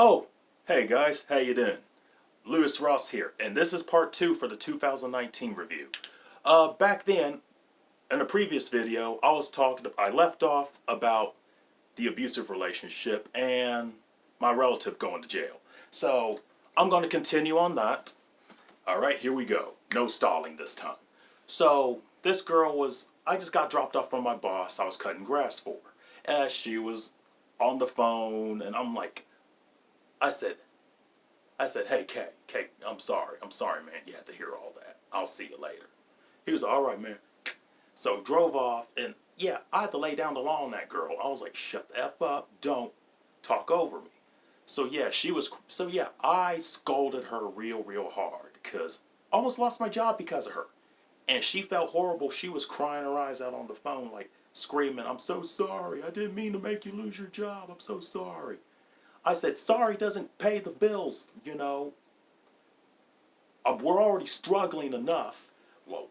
Oh, hey guys, how you doing? Lewis Ross here, and this is part 2 for the 2019 review. Back then, in a previous video, I left off about the abusive relationship and my relative going to jail. So, I'm going to continue on that. Alright, here we go. No stalling this time. So, this girl I just got dropped off from my boss. I was cutting grass for her. She was on the phone, and I said, hey, Kay, I'm sorry, man. You had to hear all that. I'll see you later. He was all right, man. So drove off, and yeah, I had to lay down the law on that girl. I was like, shut the F up. Don't talk over me. So I scolded her real hard because I almost lost my job because of her. And she felt horrible. She was crying her eyes out on the phone, like screaming, I'm so sorry. I didn't mean to make you lose your job. I'm so sorry. I said, sorry doesn't pay the bills. We're already struggling enough. Well,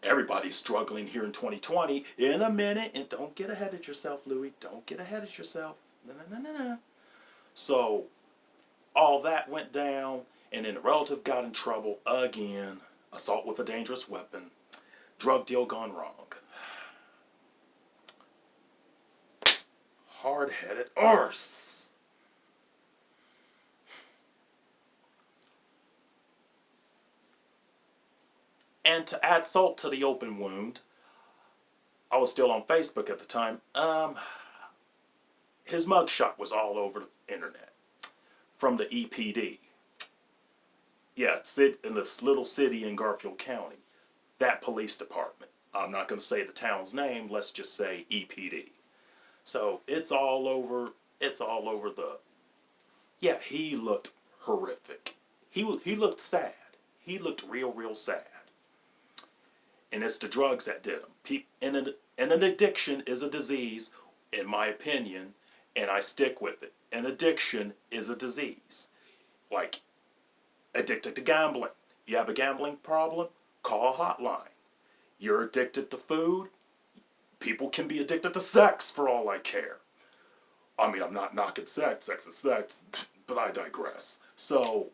everybody's struggling here in 2020. In a minute, and don't get ahead of yourself, Louis. Don't get ahead of yourself. No. So, all that went down, and then the relative got in trouble again. Assault with a dangerous weapon. Drug deal gone wrong. Hard-headed arse. And to add salt to the open wound, I was still on Facebook at the time. His mugshot was all over the internet from the EPD. Yeah, in this little city in Garfield County, that police department. I'm not going to say the town's name. Let's just say EPD. So it's all over. It's all over the. Yeah, he looked horrific. He looked sad. He looked real sad. And it's the drugs that did him. And an addiction is a disease, in my opinion, and I stick with it. An addiction is a disease. Like, addicted to gambling. You have a gambling problem? Call a hotline. You're addicted to food? People can be addicted to sex for all I care. I mean, I'm not knocking sex. Sex is sex, but I digress. So,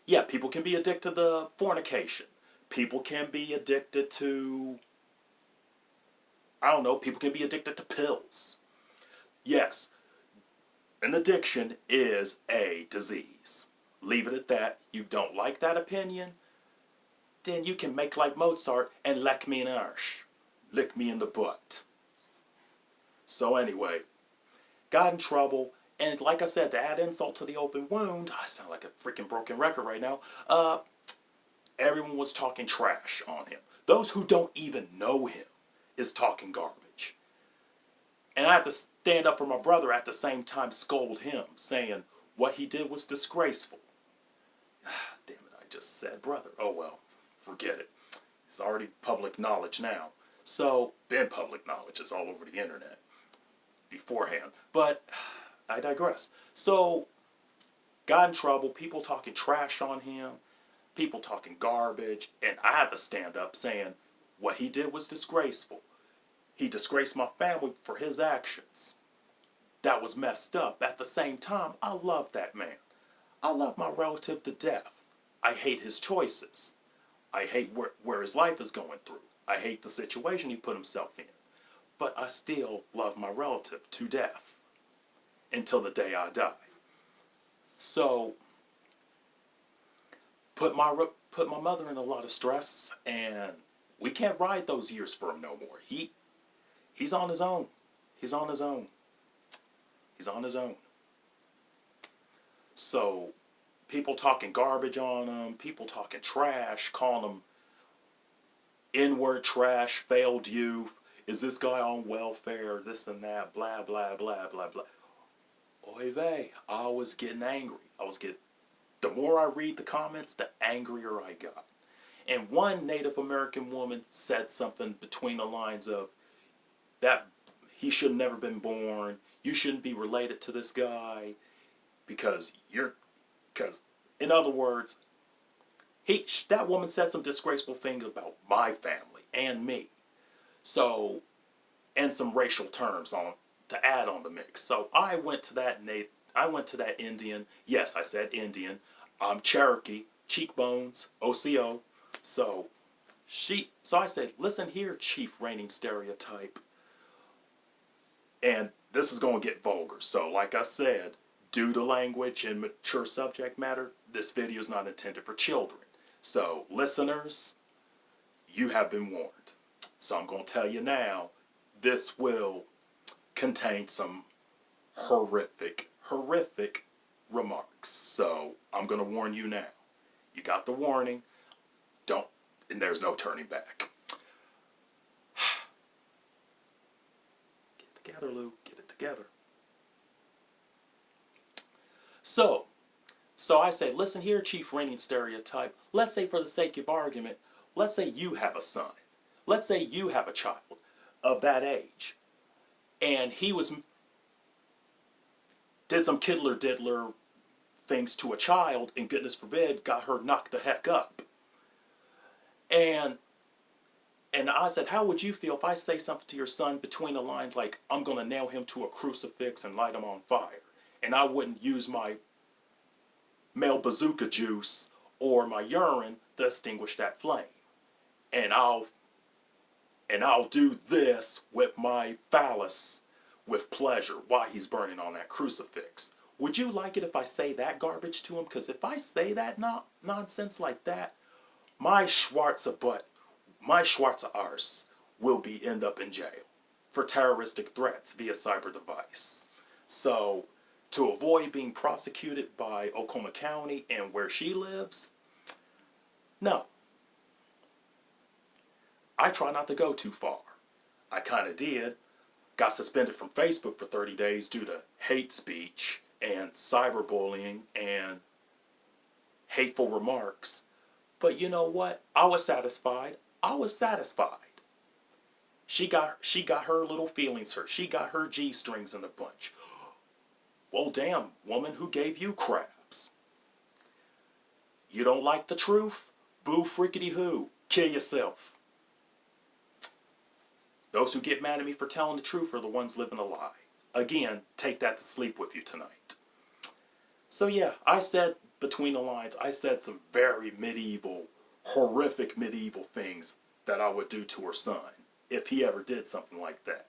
yeah, people can be addicted to fornication. People can be addicted to, I don't know, people can be addicted to pills. Yes, an addiction is a disease. Leave it at that. You don't like that opinion? Then you can make like Mozart and lick me in the arse. Lick me in the butt. So anyway, got in trouble. And like I said, to add insult to the open wound, I sound like a freaking broken record right now. Everyone was talking trash on him. Those who don't even know him is talking garbage. And I had to stand up for my brother at the same time scold him, saying what he did was disgraceful. Damn it, I just said brother. Oh well, forget it. It's already public knowledge now. So, been public knowledge. It's all over the internet beforehand. But I digress. So, got in trouble, people talking trash on him, people talking garbage, and I had to stand up saying what he did was disgraceful. He disgraced my family for his actions. That was messed up. At the same time, I love that man. I love my relative to death. I hate his choices. I hate where his life is going through. I hate the situation he put himself in. But I still love my relative to death. Until the day I die. So, put my mother in a lot of stress, and we can't ride those years for him no more. He's on his own. He's on his own. He's on his own. So, people talking garbage on him, people talking trash, calling him N-word trash, failed youth, is this guy on welfare, this and that, blah, blah, blah, blah, blah. Oy vey, I was getting angry. The more I read the comments, the angrier I got. And one Native American woman said something between the lines of, that he should have never been born, you shouldn't be related to this guy, because in other words, that woman said some disgraceful things about my family and me. So, and some racial terms to add on the mix. So I went to that I went to that Indian. Yes, I said Indian. I'm Cherokee, cheekbones, OCO. So so I said, listen here, chief reigning stereotype. And this is going to get vulgar. So like I said, due to language and mature subject matter, this video is not intended for children. So listeners, you have been warned. So I'm going to tell you now, this will contain some horrific remarks. So I'm going to warn you now. You got the warning. Don't, and there's no turning back. Get it together, Lou. Get it together. So I say, listen here, chief reigning stereotype. Let's say for the sake of argument, let's say you have a son. Let's say you have a child of that age. And he did some kiddler diddler things to a child, and goodness forbid, got her knocked the heck up. And I said, how would you feel if I say something to your son between the lines like, I'm going to nail him to a crucifix and light him on fire? And I wouldn't use my male bazooka juice or my urine to extinguish that flame. And I'll do this with my phallus with pleasure while he's burning on that crucifix. Would you like it if I say that garbage to him? Because if I say that nonsense like that, my Schwarzer arse will end up in jail for terroristic threats via cyber device. So to avoid being prosecuted by Oklahoma County and where she lives, no. I try not to go too far. I kind of did. Got suspended from Facebook for 30 days due to hate speech and cyberbullying and hateful remarks. But you know what? I was satisfied. She got her little feelings hurt. She got her G-strings in a bunch. Well, damn, woman, who gave you crabs? You don't like the truth? Boo frickety who. Kill yourself. Those who get mad at me for telling the truth are the ones living a lie. Again, take that to sleep with you tonight. So yeah, I said between the lines, I said some very horrific medieval things that I would do to her son if he ever did something like that.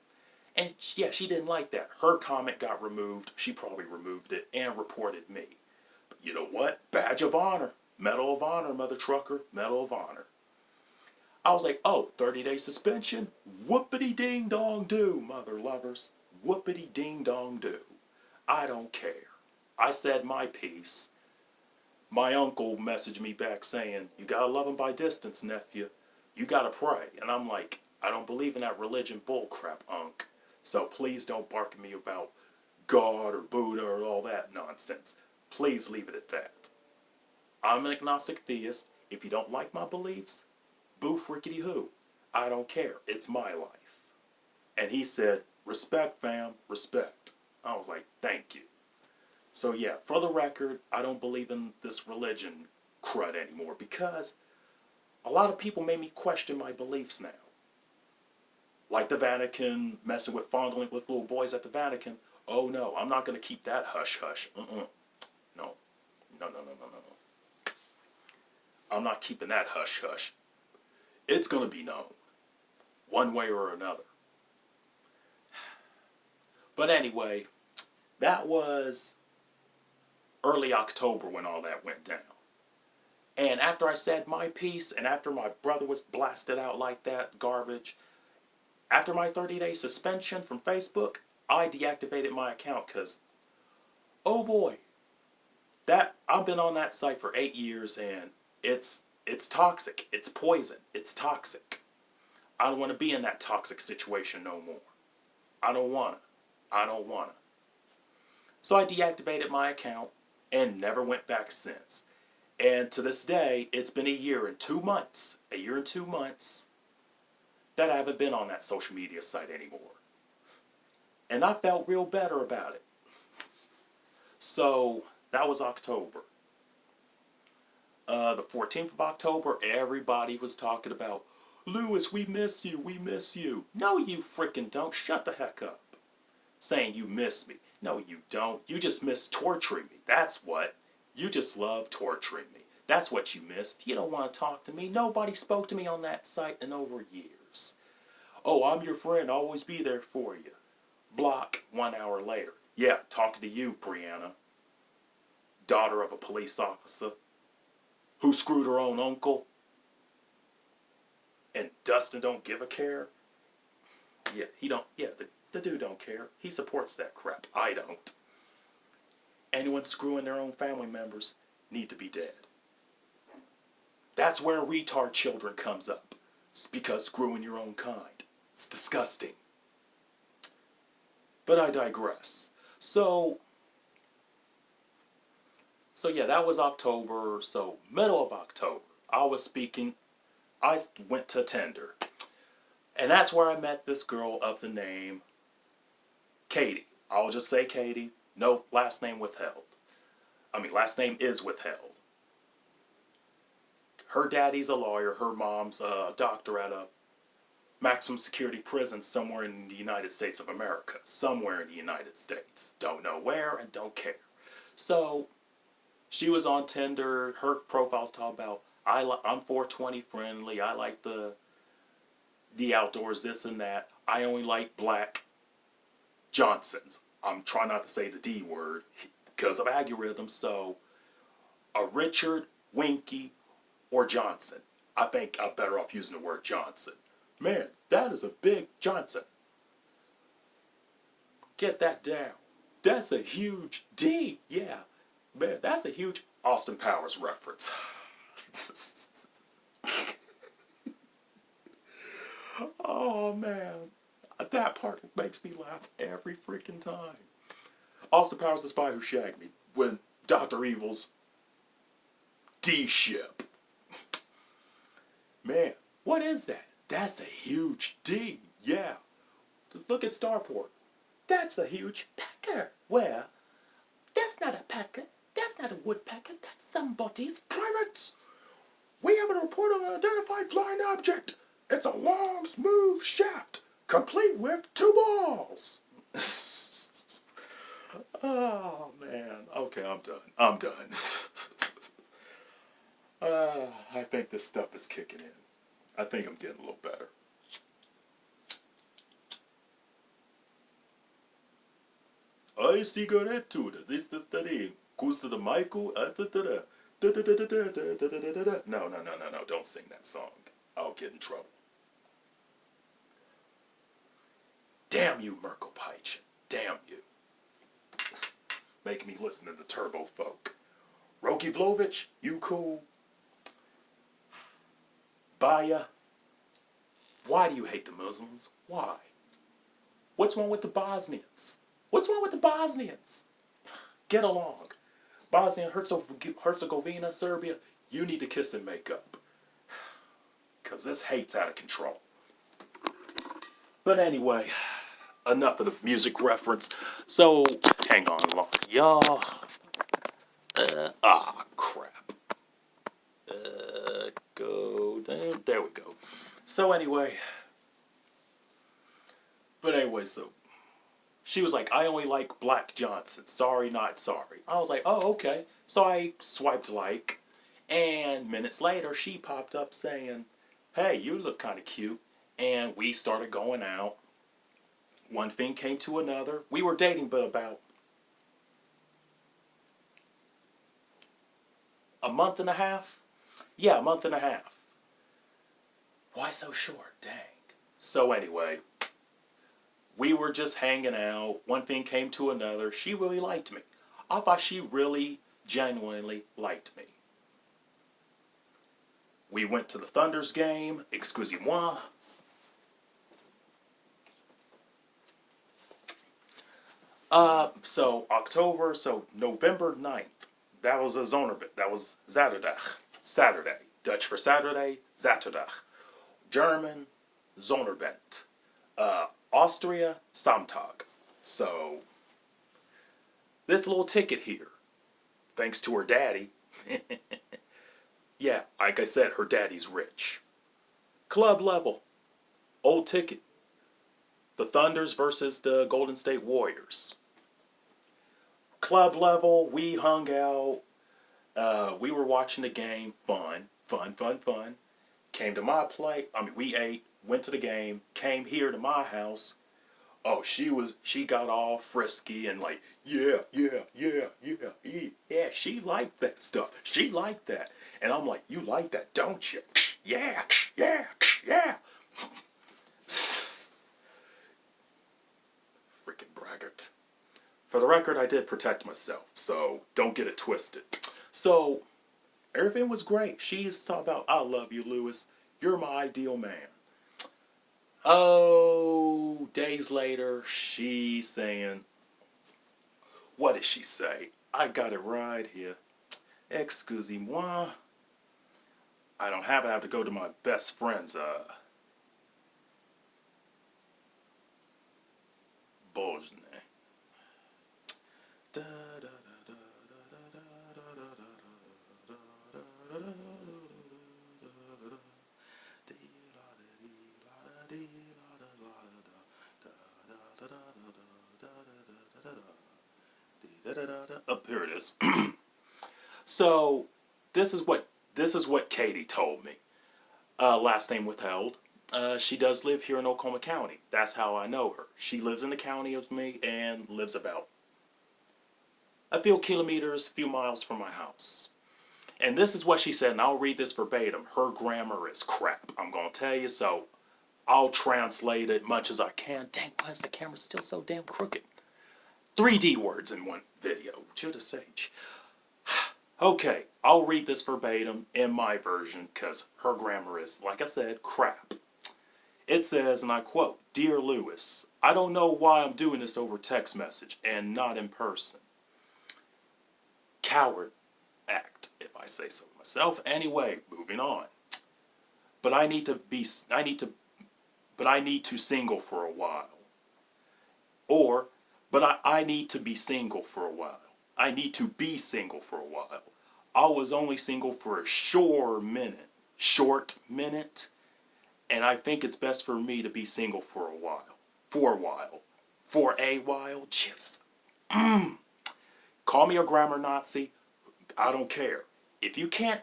And yeah, she didn't like that. Her comment got removed. She probably removed it and reported me. But you know what? Badge of honor. Medal of honor, mother trucker. Medal of honor. I was like, oh, 30-day suspension? Whoopity ding dong do, mother lovers. Whoopity ding dong do. I don't care. I said my piece. My uncle messaged me back saying, you gotta love him by distance, nephew. You gotta pray. And I'm like, I don't believe in that religion bullcrap, Unc. So please don't bark at me about God or Buddha or all that nonsense. Please leave it at that. I'm an agnostic theist. If you don't like my beliefs, boo frickety who. I don't care. It's my life. And he said, respect, fam, respect. I was like, thank you. So yeah, for the record, I don't believe in this religion crud anymore because a lot of people made me question my beliefs now. Like the Vatican, fondling with little boys at the Vatican. Oh no, I'm not going to keep that hush-hush. No. I'm not keeping that hush-hush. It's going to be known, one way or another. But anyway, that was early October when all that went down. And after I said my piece, and after my brother was blasted out like that, garbage, after my 30-day suspension from Facebook, I deactivated my account because, oh boy, I've been on that site for 8 years and it's toxic. It's poison. It's toxic. I don't want to be in that toxic situation no more. I don't want to. So I deactivated my account and never went back since. And to this day, it's been a year and 2 months that I haven't been on that social media site anymore. And I felt real better about it. So that was October. The 14th of October, everybody was talking about, Lewis, we miss you. No, you freaking don't. Shut the heck up. saying you miss me. No, you don't. You just miss torturing me. That's what. You just love torturing me. That's what you missed. You don't want to talk to me. Nobody spoke to me on that site in over years. Oh, I'm your friend. I'll always be there for you. Block 1 hour later. Yeah, talking to you, Brianna. Daughter of a police officer who screwed her own uncle. And Dustin don't give a care. Yeah, he don't. Yeah, the dude don't care. He supports that crap. I don't. Anyone screwing their own family members need to be dead. That's where retard children comes up. It's because screwing your own kind. It's disgusting. But I digress. So yeah, that was October. So middle of October, I went to Tinder. And that's where I met this girl of the name Katie. I'll just say Katie. No last name withheld. Last name is withheld. Her daddy's a lawyer. Her mom's a doctor at a maximum security prison somewhere in the United States of America. Somewhere in the United States. Don't know where and don't care. So, she was on Tinder. Her profile's talking about, I'm 420 friendly. I like the outdoors, this and that. I only like black Johnsons. I'm trying not to say the D word because of algorithms. So, a Richard, Winky, or Johnson. I think I'm better off using the word Johnson. Man, that is a big Johnson. Get that down. That's a huge D. Yeah. Man, that's a huge Austin Powers reference. Oh, man. That part makes me laugh every freaking time. Austin Powers, the Spy Who Shagged Me, when Dr. Evil's D-ship. Man, what is that? That's a huge D. Yeah. Look at Starport. That's a huge pecker. Where? That's not a pecker. That's not a woodpecker. That's somebody's privates. We have a report on an identified flying object. It's a long, smooth shaft, complete with 2 balls. Oh, man. Okay, I'm done. I think this stuff is kicking in. I think I'm getting a little better. Ai cigarettura, this study. Custa de Michael. No, don't sing that song. I'll get in trouble. Damn you, Merkel Peitsch. Damn you. Making me listen to the Turbo Folk. Roki Vlovich, you cool? Baya. Why do you hate the Muslims? Why? What's wrong with the Bosnians? What's wrong with the Bosnians? Get along. Bosnia, Herzegovina, Serbia, you need to kiss and make up. Because this hate's out of control. But anyway, enough of the music reference. So, hang on long. Y'all. Crap. Go down. There we go. So anyway. So she was like, I only like Black Johnson. Sorry, not sorry. I was like, oh, okay. So I swiped like, and minutes later, she popped up saying, hey, you look kind of cute. And we started going out. One thing came to another. We were dating, but about a month and a half. Yeah, a month and a half. Why so short? Dang. So anyway, we were just hanging out. One thing came to another. She really liked me. I thought she really, genuinely liked me. We went to the Thunder's game. Excusez-moi. November 9th. That was a Zonerbit. That was Zaterdag. Saturday. Dutch for Saturday, Zaterdag. German, Zonerbent. Austria, Samtag. So, this little ticket here, thanks to her daddy. Yeah, like I said, her daddy's rich. Club level. Old ticket. The Thunders versus the Golden State Warriors. Club level, we hung out. We were watching the game. Fun, fun, fun, fun. Came to my place. We ate, went to the game, came here to my house. Oh, she got all frisky and like, yeah, yeah, yeah, yeah, yeah, she liked that stuff. She liked that. And I'm like, you like that, don't you? Yeah, yeah, yeah. Freaking braggart. For the record, I did protect myself, so don't get it twisted. So, everything was great. She's talking about, I love you, Lewis. You're my ideal man. Oh, days later, she's saying, what did she say? I got it right here. Excusez-moi. I don't have it. I have to go to my best friend's, Bojne. Up here it is. So this is what Katie told me. Last name withheld. She does live here in Oklahoma County. That's how I know her. She lives in the county with me and lives about a few kilometers, few miles from my house. And this is what she said, and I'll read this verbatim. Her grammar is crap. I'm going to tell you, so I'll translate it much as I can. Dang, why is the camera still so damn crooked? 3D words in one video. Judas Sage. Okay, I'll read this verbatim in my version because her grammar is, like I said, crap. It says, and I quote, Dear Lewis, I don't know why I'm doing this over text message and not in person. Coward act, if I say so myself. Anyway, moving on. But I need to single for a while. Or, but I need to be single for a while. I need to be single for a while. I was only single for a short minute, and I think it's best for me to be single for a while. Jesus. Call me a grammar Nazi. I don't care. If you can't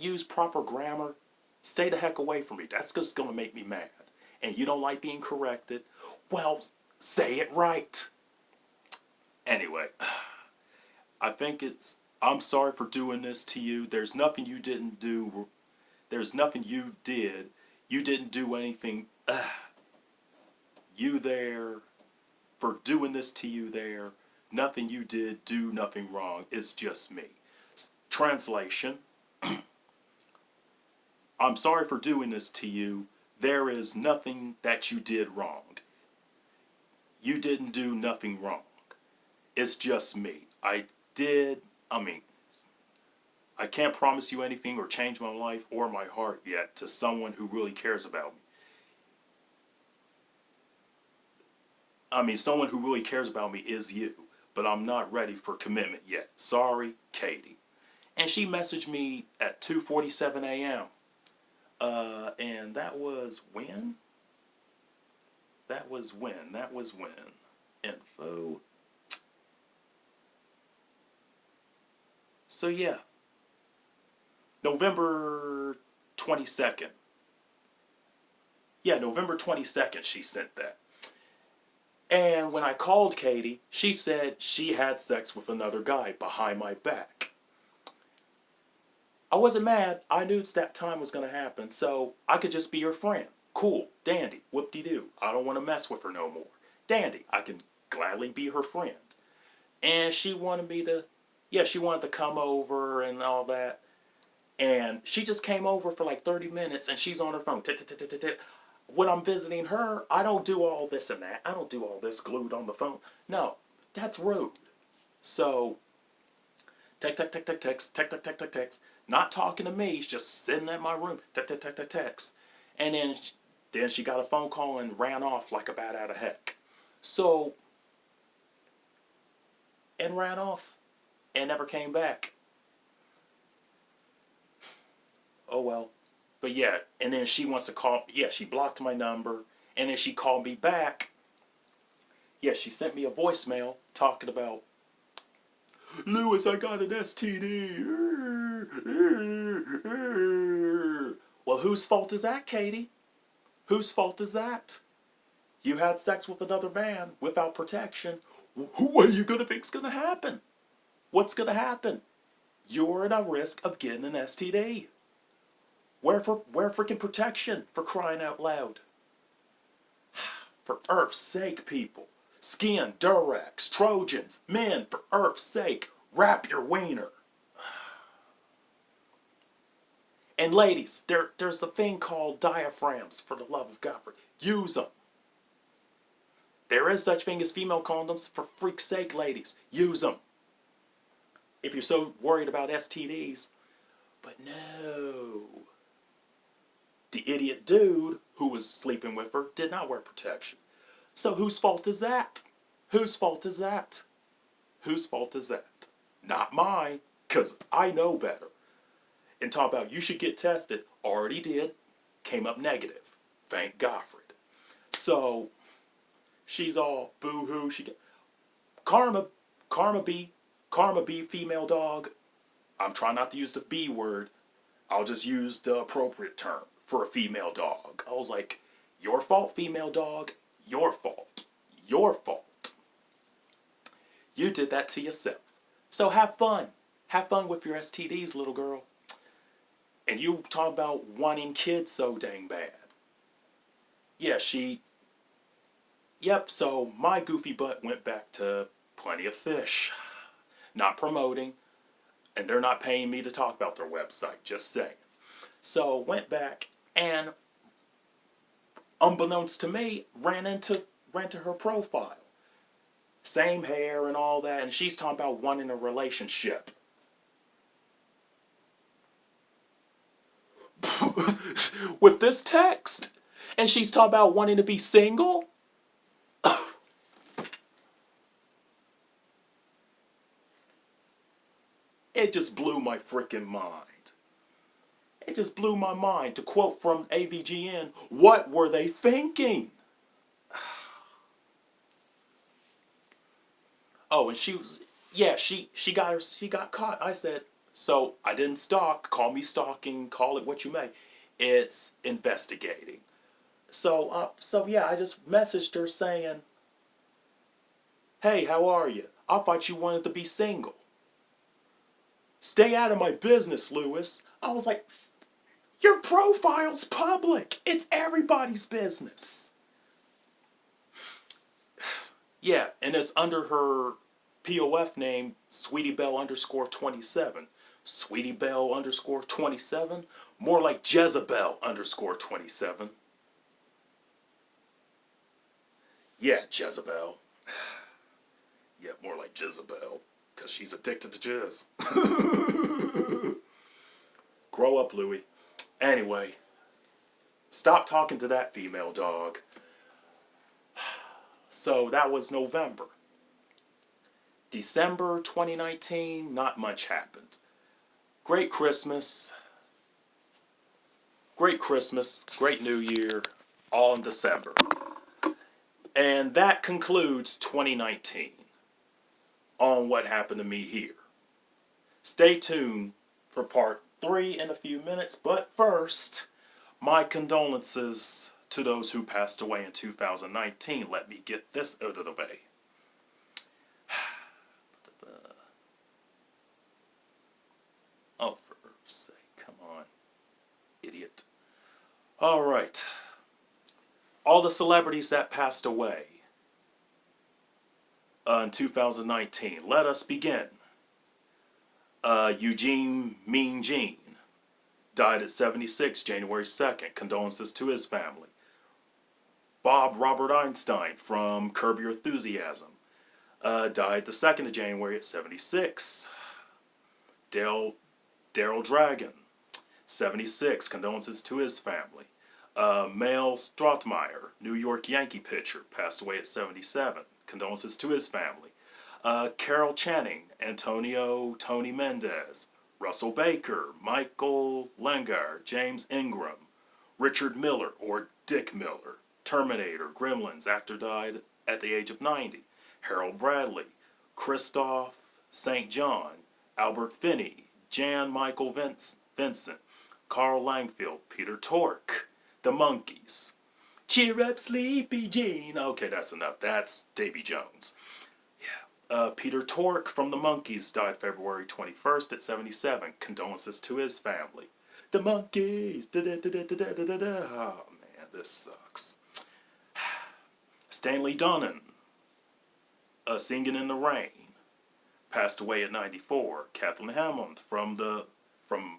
use proper grammar, stay the heck away from me. That's just gonna make me mad. And you don't like being corrected, well, say it right. Anyway, I'm sorry for doing this to you. There's nothing you didn't do. There's nothing you did. You didn't do anything. You there, for doing this to you there. Nothing you did, do nothing wrong. It's just me. Translation. I'm sorry for doing this to you. There is nothing that you did wrong. You didn't do nothing wrong. It's just me. I can't promise you anything or change my life or my heart yet to someone who really cares about me. Someone who really cares about me is you, but I'm not ready for commitment yet. Sorry, Katie. And she messaged me at 2:47 a.m. And that was when? That was when? Info. So yeah. November 22nd. Yeah, November 22nd she sent that. And when I called Katie, she said she had sex with another guy behind my back. I wasn't mad. I knew that time was going to happen, so I could just be her friend. Cool, dandy, whoop-de-doo. I don't want to mess with her no more. Dandy, I can gladly be her friend. And she wanted to come over and all that. And she just came over for like 30 minutes and she's on her phone. When I'm visiting her, I don't do all this and that. I don't do all this glued on the phone. No, that's rude. So, text. Not talking to me, she's just sitting in my room. Text. And then she got a phone call and ran off like a bat out of heck. So, and ran off and never came back. Oh well. But yeah, and then she wants to call. Yeah, she blocked my number And then she called me back. Yeah, she sent me a voicemail talking about, Lewis, I got an STD. Well, whose fault is that, Katie? Whose fault is that? You had sex with another man without protection. What are you going to think's going to happen? What's going to happen? You're at a risk of getting an STD. Where freaking protection, for crying out loud? For Earth's sake, people. Skin, Durex, Trojans, men, for Earth's sake, wrap your wiener. And ladies, there's a thing called diaphragms, for the love of God. Use them. There is such thing as female condoms. For freak's sake, ladies, use them. If you're so worried about STDs. But no. The idiot dude who was sleeping with her did not wear protection. So whose fault is that? Whose fault is that? Whose fault is that? Not mine, because I know better. And talk about you should get tested. Already did. Came up negative. Thank Godfred. So she's all boo-hoo. Karma B, female dog. I'm trying not to use the B word. I'll just use the appropriate term for a female dog. I was like, your fault, female dog. Your fault. Your fault. You did that to yourself. So have fun. Have fun with your STDs, little girl. And you talk about wanting kids so dang bad. Yeah, Yep, so my goofy butt went back to Plenty of Fish. Not promoting. And they're not paying me to talk about their website, just saying. So went back and, unbeknownst to me, ran into her profile. Same hair and all that, and she's talking about wanting a relationship. With this text. And she's talking about wanting to be single. It just blew my freaking mind. It just blew my mind. To quote from AVGN, what were they thinking? Oh, and she got caught. I said, so I didn't stalk. Call me stalking. Call it what you may. It's investigating. So yeah, I just messaged her saying, hey, how are you? I thought you wanted to be single. Stay out of my business, Lewis. I was like, your profile's public. It's everybody's business. Yeah, and it's under her POF name, SweetieBelle_27. SweetieBelle_27? More like Jezebel_27. Yeah, Jezebel. Yeah, more like Jezebel. Because she's addicted to jizz. Grow up, Louie. Anyway, stop talking to that female dog. So that was November. December 2019, not much happened. Great Christmas, great New Year, all in December. And that concludes 2019 on what happened to me here. Stay tuned for part 3 in a few minutes, but first, my condolences to those who passed away in 2019. Let me get this out of the way. Oh, for Earth's sake, come on, idiot. All right. All the celebrities that passed away in 2019. Let us begin. Eugene Mean Gene died at 76, January 2nd. Condolences to his family. Bob Robert Einstein from Curb Your Enthusiasm died the 2nd of January at 76. Daryl Dragon, 76. Condolences to his family. Mel Stottlemyre, New York Yankee pitcher, passed away at 77. Condolences to his family. Carol Channing, Antonio Tony Mendez, Russell Baker, Michael Langar, James Ingram, Richard Miller or Dick Miller, Terminator, Gremlins, actor died at the age of 90. Harold Bradley, Christoph St. John, Albert Finney, Jan Michael Vincent, Carl Langfield, Peter Tork, The Monkees. Cheer up, Sleepy Jean. Okay, that's enough. That's Davy Jones. Peter Tork from The Monkees died February 21st at 77. Condolences to his family. The Monkees. Oh, man, this sucks. Stanley Donen, Singing in the Rain, passed away at 94. Kathleen Hammond from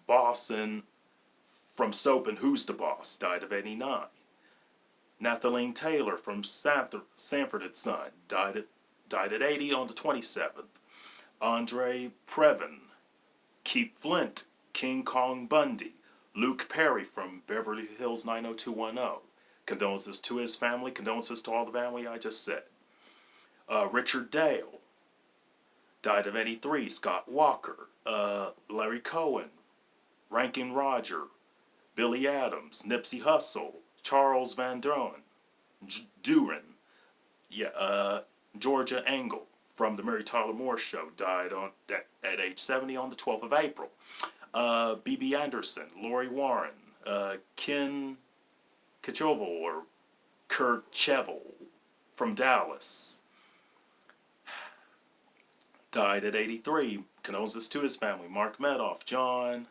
Boss and from Soap and Who's the Boss died of 89. Nathalie Taylor from Sanford and Son died at 80 on the 27th. Andre Previn, Keith Flint, King Kong Bundy, Luke Perry from Beverly Hills 90210. Condolences to his family. Condolences to all the family I just said. Richard Dale died of 83. Scott Walker, Larry Cohen, Rankin Roger, Billy Adams, Nipsey Hussle, Charles Van Duren, Georgia Engel from the Mary Tyler Moore Show died at age 70 on the 12th of April. B.B. Anderson, Lori Warren, Ken Kachovel or Kurt Chevel from Dallas died at 83. Condolences to his family. Mark Medoff, John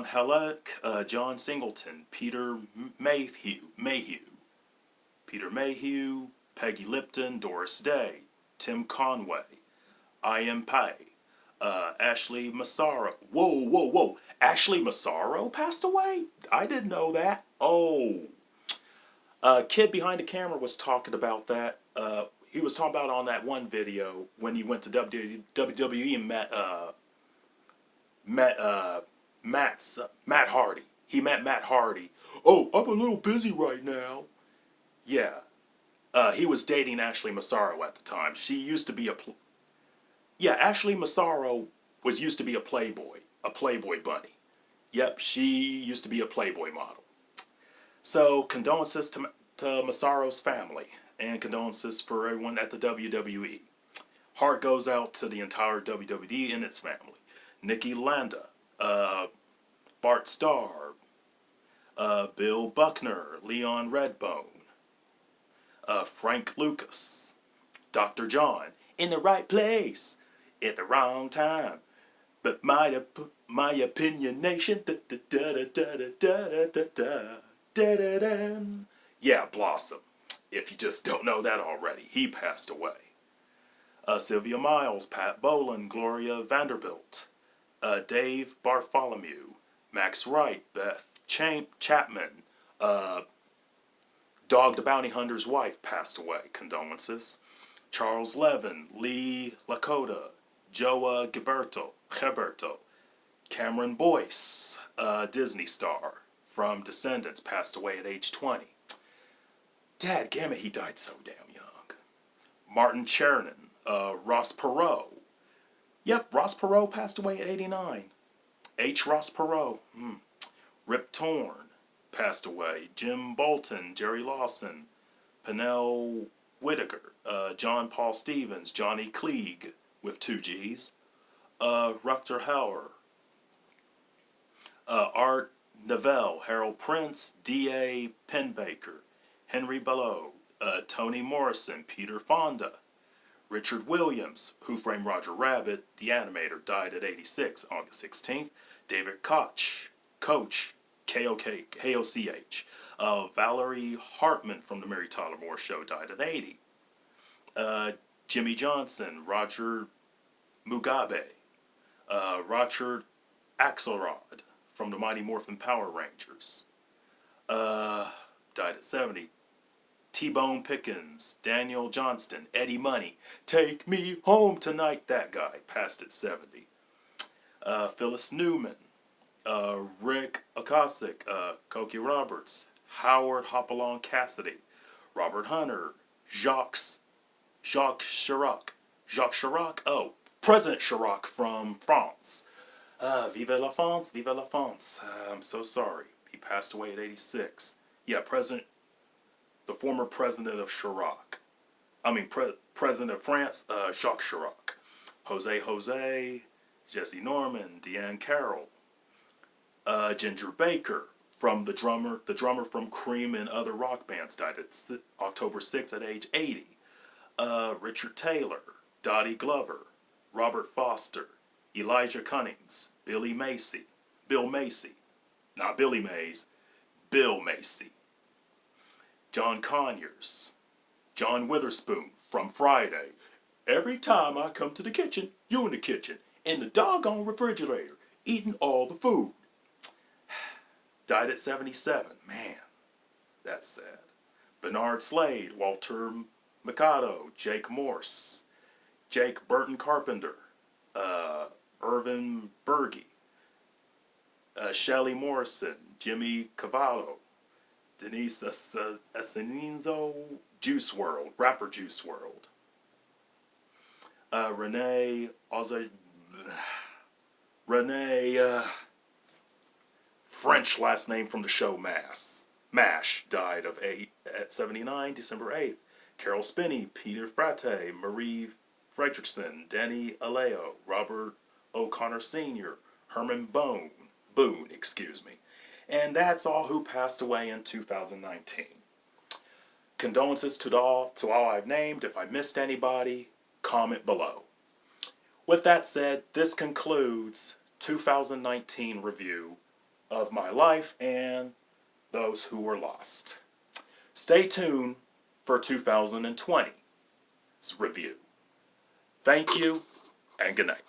Halleck, John Singleton, Peter Mayhew, Peggy Lipton, Doris Day, Tim Conway, I.M. Pei, Ashley Massaro. Whoa. Ashley Massaro passed away? I didn't know that. Oh. Kid behind the camera was talking about that. He was talking about on that one video when he went to WWE and Matt Hardy. He met Matt Hardy. Oh, I'm a little busy right now. Yeah. He was dating Ashley Massaro at the time. She used to be Ashley Massaro used to be a Playboy bunny. Yep, she used to be a Playboy model. So, condolences to Massaro's family, and condolences for everyone at the WWE. Heart goes out to the entire WWE and its family. Nikki Landa, Bart Starr, Bill Buckner, Leon Redbone, Frank Lucas, Dr. John, in the right place, at the wrong time. But my opinionation, yeah, Blossom. If you just don't know that already, he passed away. Sylvia Miles, Pat Boland, Gloria Vanderbilt, Dave Bartholomew, Max Wright, Beth Chapman, Dog the Bounty Hunter's wife passed away. Condolences. Charles Levin, Lee Lakota, Joa Gilberto, Cameron Boyce, Disney star from Descendants, passed away at age 20. Dadgummit, he died so damn young. Martin Chernin, Ross Perot. Yep, Ross Perot passed away at 89. H. Ross Perot. Rip Torn passed away. Jim Bolton, Jerry Lawson, Pernell Whitaker, John Paul Stevens, Johnny Cleage with 2 G's, Rutger Hauer, Art Neville, Harold Prince, D.A. Penbaker, Henry Belleau, Toni Morrison, Peter Fonda, Richard Williams, Who Framed Roger Rabbit, the animator, died at 86, August 16th. David Koch, K-O-C-H. Valerie Hartman from the Mary Tyler Moore Show died at 80. Jimmy Johnson, Roger Mugabe, Roger Axelrod from the Mighty Morphin Power Rangers, died at 70. T-Bone Pickens, Daniel Johnston, Eddie Money, Take Me Home Tonight, that guy, passed at 70. Phyllis Newman, Rick Ocasek, Cokie Roberts, Howard Hopalong Cassidy, Robert Hunter, Jacques Chirac, President Chirac from France. Vive la France. I'm so sorry. He passed away at 86. Yeah, President the former president of President of France, Jacques Chirac. Jose, Jesse Norman, Deanne Carroll, Ginger Baker, from the drummer from Cream and other rock bands, died at October 6th at age 80. Richard Taylor, Dottie Glover, Robert Foster, Elijah Cummings, Bill Macy, not Billy Mays, Bill Macy, John Conyers, John Witherspoon from Friday. Every time I come to the kitchen, you in the kitchen, in the doggone refrigerator, eating all the food. Died at 77. Man, that's sad. Bernard Slade, Walter Mikado, Jake Morse, Jake Burton Carpenter, Irvin Berge, Shelly Morrison, Jimmy Cavallo, Denise Asenenzo, Juice WRLD, rapper Juice WRLD, Renee, French last name from the show MASH, died at 79, December 8th. Carol Spinney, Peter Fratte, Marie Fredrickson, Denny Aleo, Robert O'Connor Sr., Herman Boone, And that's all who passed away in 2019. Condolences to all I've named. If I missed anybody, comment below. With that said, this concludes 2019 review of my life and those who were lost. Stay tuned for 2020's review. Thank you and good night.